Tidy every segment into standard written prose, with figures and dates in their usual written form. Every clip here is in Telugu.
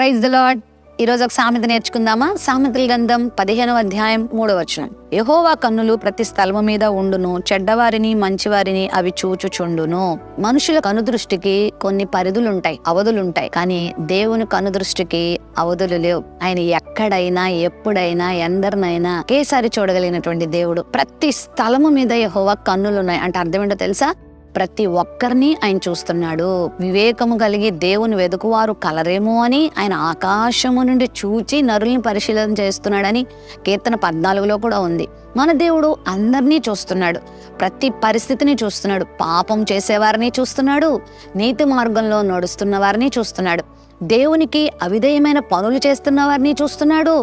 Praise the lord. ఈరోజు ఒక సామెత నేర్చుకుందామా? సామెతల గ్రంథం 15వ అధ్యాయం 3వ వచనం. యెహోవా కన్నులు ప్రతి స్థలము మీద ఉండును, చెడ్డవారిని మంచివారిని అవి చూచుచుండును. మనుషుల కనుదృష్టికి కొన్ని పరిధులుంటాయి, అవధులుంటాయి. కానీ దేవుని కనుదృష్టికి అవధులు లేవు. ఆయన ఎక్కడైనా ఎప్పుడైనా ఎందరినైనా ఒకేసారి చూడగలిగినటువంటి దేవుడు. ప్రతి స్థలము మీద యెహోవా కన్నులున్నాయి అంటే అర్థం ఏంటో తెలుసా? ప్రతి ఒక్కరిని ఆయన చూస్తున్నాడు. వివేకము కలిగి దేవుని వెదుకువారు కలరేమో అని ఆయన ఆకాశము నుండి చూచి నరుల్ని పరిశీలన చేస్తున్నాడని కీర్తన 14లో కూడా ఉంది. మన దేవుడు అందరినీ చూస్తున్నాడు, ప్రతి పరిస్థితిని చూస్తున్నాడు. పాపం చేసేవారిని చూస్తున్నాడు, నీతి మార్గంలో నడుస్తున్న వారిని చూస్తున్నాడు, దేవునికి అవిధేయమైన పనులు చేస్తున్న వారిని చూస్తున్నాడు,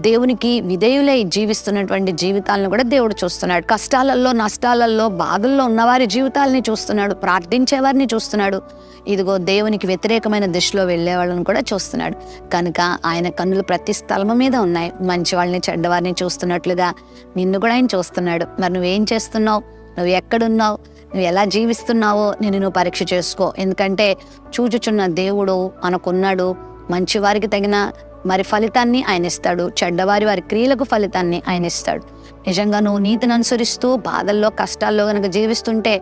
దేవునికి విధేయులై జీవిస్తున్నటువంటి జీవితాలను కూడా దేవుడు చూస్తున్నాడు. కష్టాలలో, నష్టాలలో, బాధల్లో ఉన్నవారి జీవితాలని చూస్తున్నాడు, ప్రార్థించే వారిని చూస్తున్నాడు. ఇదిగో దేవునికి వ్యతిరేకమైన దిశలో వెళ్ళే వాళ్ళని కూడా చూస్తున్నాడు. కనుక ఆయన కన్నులు ప్రతి స్థలము మీద ఉన్నాయి. మంచి వాళ్ళని చెడ్డవారిని చూస్తున్నట్లుగా నిన్ను కూడా ఆయన చూస్తున్నాడు. మరి నువ్వేం చేస్తున్నావు? నువ్వు ఎక్కడున్నావు? నువ్వు ఎలా జీవిస్తున్నావో నువ్వు పరీక్ష చేసుకో. ఎందుకంటే చూచుచున్న దేవుడు మనకున్నాడు. మంచి వారికి తగిన మరి ఫలితాన్ని ఆయన ఇస్తాడు, చెడ్డవారి వారి క్రియలకు ఫలితాన్ని ఆయన ఇస్తాడు. నిజంగా నువ్వు నీతిని అనుసరిస్తూ బాధల్లో కష్టాల్లో కనుక జీవిస్తుంటే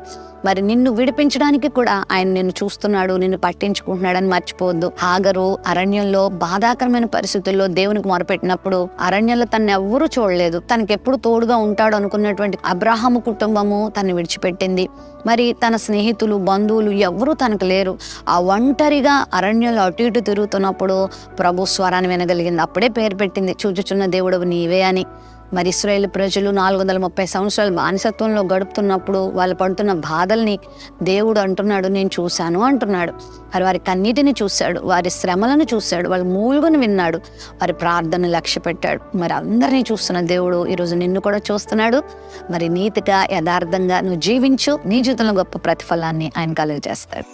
మరి నిన్ను విడిపించడానికి కూడా ఆయన నిన్ను చూస్తున్నాడు, నిన్ను పట్టించుకుంటున్నాడని మర్చిపోవద్దు. హాగరు అరణ్యంలో బాధాకరమైన పరిస్థితుల్లో దేవునికి మొరపెట్టినప్పుడు అరణ్యంలో తనని ఎవ్వరూ చూడలేదు. తనకి ఎప్పుడు తోడుగా ఉంటాడు అనుకున్నటువంటి అబ్రాహాము కుటుంబము తనని విడిచిపెట్టింది. మరి తన స్నేహితులు, బంధువులు ఎవ్వరూ తనకు లేరు. ఆ ఒంటరిగా అరణ్యంలో అటు ఇటు తిరుగుతున్నప్పుడు ప్రభు స్వరాన్ని వినగలిగింది. అప్పుడే పేరు పెట్టింది, చూచుచున్న దేవుడు నీవే అని. మరి ఇశ్రాయేలు ప్రజలు 430 సంవత్సరాలు బానిసత్వంలో గడుపుతున్నప్పుడు వాళ్ళు పడుతున్న బాధల్ని దేవుడు అంటున్నాడు, నేను చూశాను అంటున్నాడు. మరి వారి కన్నీటిని చూశాడు, వారి శ్రమలను చూశాడు, వాళ్ళ మూలుగును విన్నాడు, వారి ప్రార్థనను లక్ష్య పెట్టాడు. మరి అందరినీ చూస్తున్న దేవుడు ఈరోజు నిన్ను కూడా చూస్తున్నాడు. మరి నీతిగా యథార్థంగా నువ్వు జీవించు, నీ జీవితంలో గొప్ప ప్రతిఫలాన్ని ఆయన కలుగజేస్తాడు.